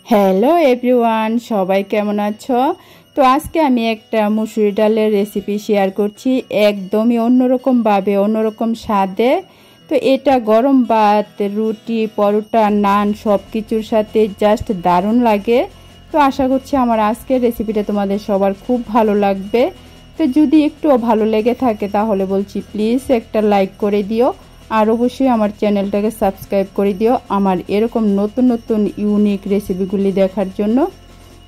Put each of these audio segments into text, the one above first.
Hello everyone, সবাই কেমন আছো? তো আজকে আমি একটা মুসুরি ডালের রেসিপি শেয়ার করছি, একদমই অন্যরকমভাবে, অন্যরকম স্বাদে। তো এটা গরম ভাত, রুটি, পরোটা, নান সব কিছুর সাথে জাস্ট দারুণ লাগে। তো আশা করছি আমার আজকের রেসিপিটা তোমাদের সবার খুব ভালো লাগবে। তো যদি একটুও ভালো লেগে থাকে তাহলে বলছি প্লিজ একটা লাইক করে দিও, আর অবশ্যই আমার চ্যানেলটাকে সাবস্ক্রাইব করে দিও আমার এরকম নতুন নতুন ইউনিক রেসিপিগুলি দেখার জন্য।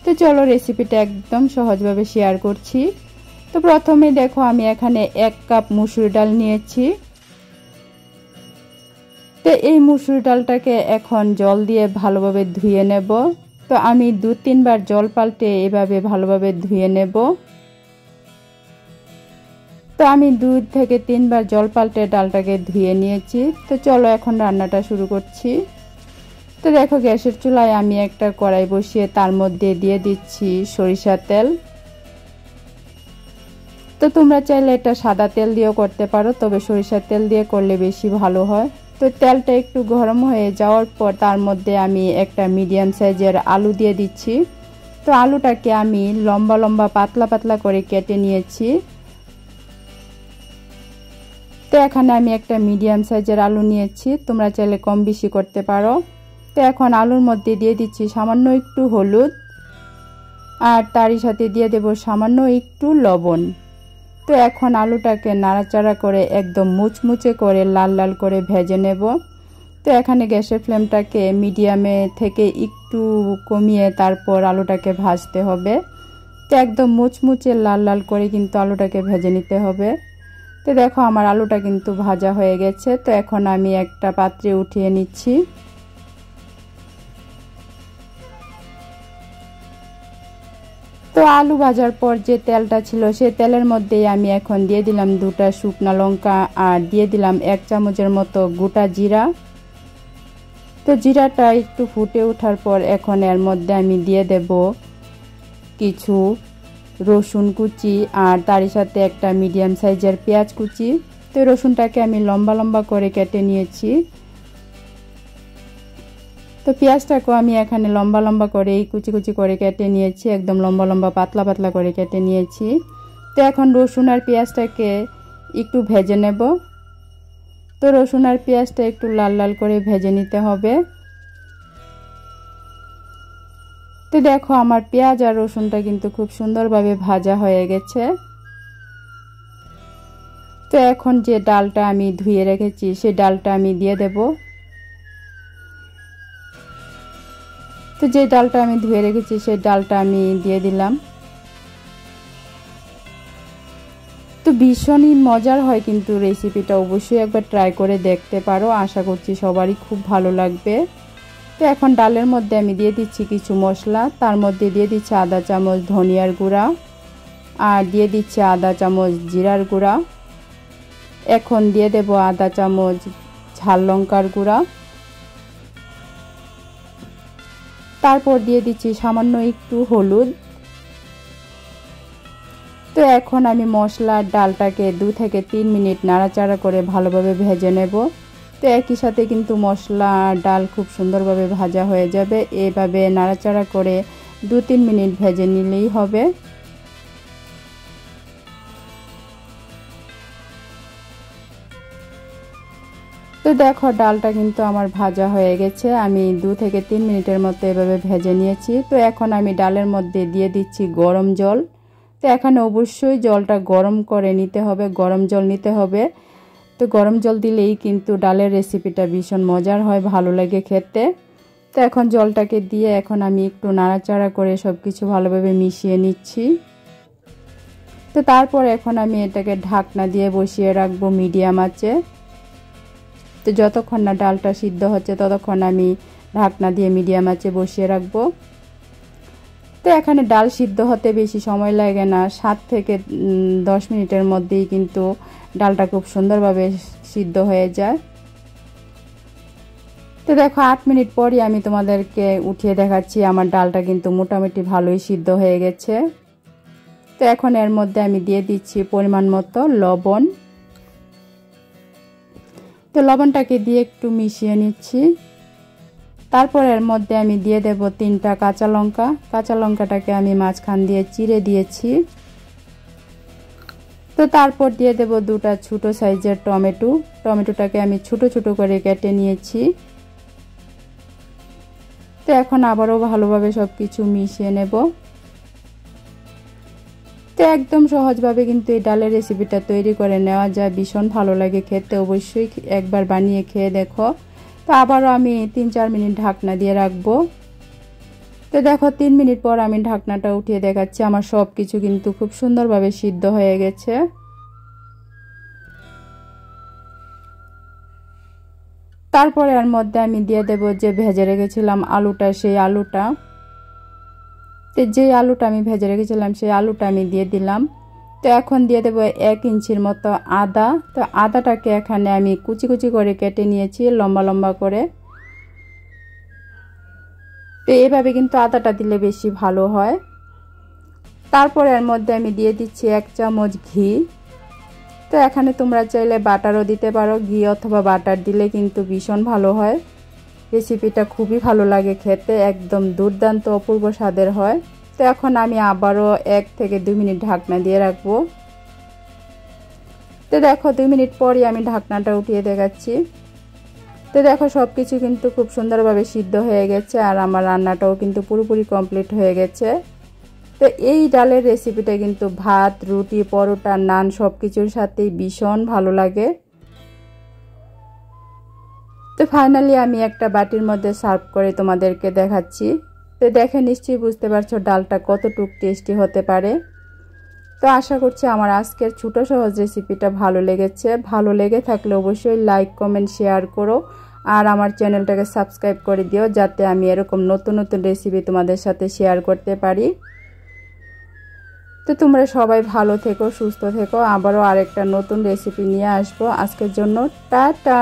তো চলো রেসিপিটা একদম সহজভাবে শেয়ার করছি। তো প্রথমে দেখো আমি এখানে 1 কাপ মুসুর ডাল নিয়েছি। তো এই মুসুর ডালটাকে এখন জল দিয়ে ভালোভাবে ধুয়ে নেব। তো আমি 2-3 বার জল পাল্টে এভাবে ভালোভাবে ধুয়ে নেব। তো আমি 2 থেকে 3 বার জল পাল্টে ডালটাকে ধুয়ে নিয়েছি। তো চলো এখন রান্নাটা শুরু করছি। তো দেখো গ্যাসের চুলায় আমি একটা কড়াই বসিয়ে তার মধ্যে দিয়ে দিচ্ছি সরিষার তেল। তো তোমরা চাইলে এটা সাদা তেল দিয়েও করতে পারো, তবে সরিষার তেল দিয়ে করলে বেশি ভালো হয়। তো তেলটা একটু গরম হয়ে যাওয়ার পর তার মধ্যে আমি একটা মিডিয়াম সাইজের আলু দিয়ে দিচ্ছি। তো আলুটাকে আমি লম্বা লম্বা পাতলা পাতলা করে কেটে নিয়েছি। তো এখানে আমি একটা মিডিয়াম সাইজের আলু নিয়েছি, তোমরা চাইলে কম বেশি করতে পারো। তো এখন আলুর মধ্যে দিয়ে দিচ্ছি সামান্য একটু হলুদ, আর তারই সাথে দিয়ে দেব সামান্য একটু লবণ। তো এখন আলুটাকে নাড়াচাড়া করে একদম মুচমুচে করে লাল লাল করে ভেজে নেব। তো এখানে গ্যাসের ফ্লেমটাকে মিডিয়ামে থেকে একটু কমিয়ে তারপর আলুটাকে ভাজতে হবে। তো একদম মুচমুচে লাল লাল করে কিন্তু আলুটাকে ভেজে নিতে হবে। তো দেখো আমার আলুটা কিন্তু ভাজা হয়ে গেছে। তো এখন আমি একটা পাত্রে উঠিয়ে নিচ্ছি। তো আলু ভাজার পর যে তেলটা ছিল সেই তেলের মধ্যেই আমি এখন দিয়ে দিলাম 2টা শুকনো লঙ্কা, আর দিয়ে দিলাম 1 চামচের মতো গোটা জিরা। তো জিরাটা একটু ফুটে ওঠার পর এখন এর মধ্যে আমি দিয়ে দেব কিছু রসুন কুচি, আর তারই সাথে একটা মিডিয়াম সাইজের পেঁয়াজ কুচি। তো রসুনটাকে আমি লম্বা লম্বা করে কেটে নিয়েছি। তো পেঁয়াজটাকেও আমি এখানে লম্বা লম্বা করে কুচি কুচি করে কেটে নিয়েছি, একদম লম্বা লম্বা পাতলা পাতলা করে কেটে নিয়েছি। তো এখন রসুন আর পেঁয়াজটাকে একটু ভেজে নেব। তো রসুন আর পেঁয়াজটা একটু লাল লাল করে ভেজে নিতে হবে। তো দেখো আমার পেঁয়াজ আর রসুনটা কিন্তু খুব সুন্দরভাবে ভাজা হয়ে গেছে। তো এখন যে ডালটা আমি ধুয়ে রেখেছি সেই ডালটা আমি দিয়ে দেব। তো যে ডালটা আমি ধুয়ে রেখেছি সেই ডালটা আমি দিয়ে দিলাম। তো ভীষণই মজার হয় কিন্তু রেসিপিটা, অবশ্যই একবার ট্রাই করে দেখতে পারো, আশা করছি সবারই খুব ভালো লাগবে। তো এখন ডালের মধ্যে আমি দিয়ে দিচ্ছি কিছু মশলা। তার মধ্যে দিয়ে দিচ্ছি আধা চামচ ধনিয়ার গুঁড়া, আর দিয়ে দিচ্ছি আধা চামচ জিরার গুঁড়া। এখন দিয়ে দেব আধা চামচ ঝাল লঙ্কার গুঁড়া। তারপর দিয়ে দিচ্ছি সামান্য একটু হলুদ। তো এখন আমি মশলার ডালটাকে 2 থেকে 3 মিনিট নাড়াচাড়া করে ভালোভাবে ভেজে নেব। তো একই সাথে কিন্তু মশলা ডাল খুব সুন্দরভাবে ভাজা হয়ে যাবে। এভাবে নাড়াচাড়া করে 2-3 মিনিট ভেজে নিলেই হবে। তো দেখো ডালটা কিন্তু আমার ভাজা হয়ে গেছে, আমি 2 থেকে 3 মিনিটের মতো এভাবে ভেজে নিয়েছি। তো এখন আমি ডালের মধ্যে দিয়ে দিচ্ছি গরম জল। তো এখানে অবশ্যই জলটা গরম করে নিতে হবে, গরম জল নিতে হবে। তো গরম জল দিলেই কিন্তু ডালের রেসিপিটা ভীষণ মজার হয়, ভালো লাগে খেতে। তো এখন জলটাকে দিয়ে এখন আমি একটু নাড়াচাড়া করে সব কিছু ভালোভাবে মিশিয়ে নিচ্ছি। তো তারপর এখন আমি এটাকে ঢাকনা দিয়ে বসিয়ে রাখবো মিডিয়াম আঁচে। তো যতক্ষণ না ডালটা সিদ্ধ হচ্ছে ততক্ষণ আমি ঢাকনা দিয়ে মিডিয়াম আঁচে বসিয়ে রাখবো। তো এখানে ডাল সিদ্ধ হতে বেশি সময় লাগে না, 7 থেকে 10 মিনিটের মধ্যেই কিন্তু ডালটা খুব সুন্দরভাবে সিদ্ধ হয়ে যায়। তো দেখো 8 মিনিট পরই আমি তোমাদেরকে উঠিয়ে দেখাচ্ছি আমার ডালটা কিন্তু মোটামুটি ভালোই সিদ্ধ হয়ে গেছে। তো এখন এর মধ্যে আমি দিয়ে দিচ্ছি পরিমাণ মতো লবণ। তো লবণটাকে দিয়ে একটু মিশিয়ে নিচ্ছি। তারপর এর মধ্যে আমি দিয়ে দেব 3টা কাঁচা লঙ্কা। কাঁচা লঙ্কাটাকে আমি মাঝখান দিয়ে চিড়ে দিয়েছি। তো তারপর দিয়ে দেব 2টা ছোট সাইজের টমেটো। টমেটোটাকে আমি ছোট ছোট করে কেটে নিয়েছি। তো এখন আবারও ভালোভাবে সব কিছু মিশিয়ে নেব। তো একদম সহজভাবে কিন্তু এই ডালের রেসিপিটা তৈরি করে নেওয়া যায়, ভীষণ ভালো লাগে খেতে। অবশ্যই একবার বানিয়ে খেয়ে দেখো। তো আবারও আমি 3-4 মিনিট ঢাকনা দিয়ে রাখবো। তো দেখো 3 মিনিট পর আমি ঢাকনাটা উঠিয়ে দেখাচ্ছি, আমার সব কিছু কিন্তু খুব সুন্দরভাবে সিদ্ধ হয়ে গেছে। তারপরে এর মধ্যে আমি দিয়ে দেব যে ভেজে রেখেছিলাম আলুটা, সেই আলুটা। তো যে আলুটা আমি ভেজে রেখেছিলাম সেই আলুটা আমি দিয়ে দিলাম। তো এখন দিয়ে দেব 1 ইঞ্চির মতো আদা। তো আদাটাকে এখানে আমি কুচি কুচি করে কেটে নিয়েছি, লম্বা লম্বা করে। তো এইভাবে কিন্তু আদাটা দিলে বেশি ভালো হয়। তারপর এর মধ্যে আমি দিয়ে দিচ্ছি 1 চামচ ঘি। তো এখানে তোমরা চাইলে বাটারও দিতে পারো, ঘি অথবা বাটার দিলে কিন্তু ভীষণ ভালো হয়। রেসিপিটা খুবই ভালো লাগে খেতে, একদম দুর্দান্ত অপূর্ব স্বাদের হয়। তো এখন আমি আবারও 1 থেকে 2 মিনিট ঢাকনা দিয়ে রাখবো। তো দেখো 2 মিনিট পরই আমি ঢাকনাটা উঠিয়ে দেখাচ্ছি। তো দেখো সব কিছু কিন্তু খুব সুন্দরভাবে সিদ্ধ হয়ে গেছে, আর আমার রান্নাটাও কিন্তু পুরোপুরি কমপ্লিট হয়ে গেছে। তো এই ডালের রেসিপিটা কিন্তু ভাত, রুটি, পরোটা, নান সব কিছুর সাথেই ভীষণ ভালো লাগে। তো ফাইনালি আমি একটা বাটির মধ্যে সার্ভ করে তোমাদেরকে দেখাচ্ছি। তো দেখে নিশ্চয়ই বুঝতে পারছো ডালটা কতটুকু টেস্টি হতে পারে। তো আশা করছি আমার আজকের ছোট সহজ রেসিপিটা ভালো লেগেছে। ভালো লেগে থাকলে অবশ্যই লাইক, কমেন্ট, শেয়ার করো। আর আমার চ্যানেলটাকে সাবস্ক্রাইব করে দিও, যাতে আমি এরকম নতুন নতুন রেসিপি তোমাদের সাথে শেয়ার করতে পারি। তো তোমরা সবাই ভালো থেকো, সুস্থ থেকো। আবারও আরেকটা নতুন রেসিপি নিয়ে আসবো। আজকের জন্য টাটা।